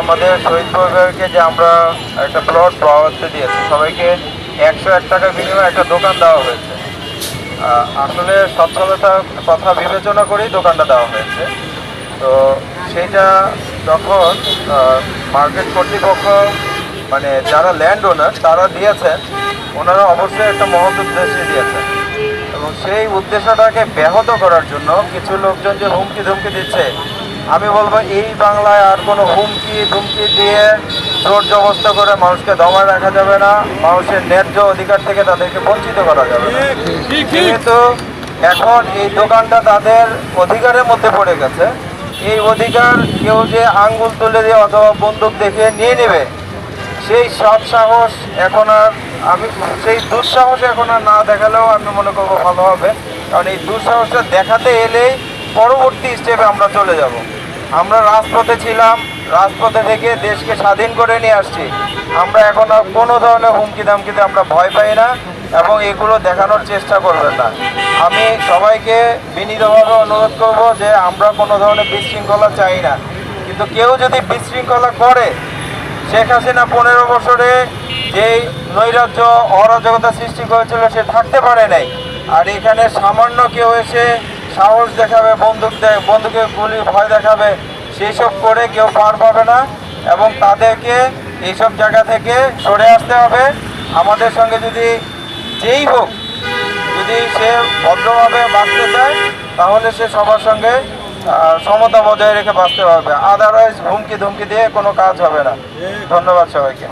আমাদের শহীদ পরিবারকে যে আমরা একটা প্লট পাওয়াতে দিয়েছি, সবাইকে 101 টাকা বিনিময়ে একটা দোকান দেওয়া হয়েছে। আসলে সচ্ছলতার কথা বিবেচনা করেই দোকানটা দেওয়া হয়েছে। তো সেইটা যখন মার্কেট কর্তৃপক্ষ মানে যারা ল্যান্ড ওনার তারা দিয়েছেন, ওনারা অবশ্যই একটা মহৎ উদ্দেশ্যে দিয়েছেন এবং সেই উদ্দেশ্যটাকে ব্যাহত করার জন্য কিছু লোকজন যে হুমকি ধুমকি দিচ্ছে, আমি বলবো এই বাংলায় আর কোনো হুমকি ধুমকি দিয়ে জোর জবস্ত করে মানুষকে দমায় রাখা যাবে না, মানুষের ন্যায্য অধিকার থেকে তাদেরকে বঞ্চিত করা যাবে না। যেহেতু এখন এই দোকানটা তাদের অধিকারের মধ্যে পড়ে গেছে, এই অধিকার কেউ যে আঙ্গুল তুলে দিয়ে অথবা বন্দুক দেখে নিয়ে নেবে সেই সৎ সাহস এখন আর সেই দুঃসাহস এখন আর না দেখালেও আমি মনে করবো ভালো হবে। কারণ এই দুঃসাহসটা দেখাতে এলেই পরবর্তী স্টেপে আমরা চলে যাব। আমরা রাজপথে ছিলাম, রাজপথে থেকে দেশকে স্বাধীন করে নিয়ে আসছি। আমরা এখন আর কোনো ধরনের হুমকি দামকিতে আমরা ভয় পাই না এবং এগুলো দেখানোর চেষ্টা করবেন না। আমি সবাইকে বিনীতভাবে অনুরোধ করব যে আমরা কোনো ধরনের বিশৃঙ্খলা চাই না, কিন্তু কেউ যদি বিশৃঙ্খলা করে, শেখ হাসিনা 15 বছরে যেই নৈরাজ্য অরাজকতা সৃষ্টি করেছিল সে থাকতে পারে নাই। আর এখানে সামান্য কেউ এসে সাহস দেখাবে, বন্দুকে গুলি ভয় দেখাবে, সেই সব করে কেউ পার পাবে না এবং তাদেরকে এইসব জায়গা থেকে সরে আসতে হবে। আমাদের সঙ্গে যদি যেই হোক, যদি সে ভদ্রভাবে বাঁচতে চায় তাহলে সে সবার সঙ্গে সমতা বজায় রেখে বাঁচতে পারবে। আদারওয়াইজ হুমকি ধুমকি দিয়ে কোনো কাজ হবে না। ধন্যবাদ সবাইকে।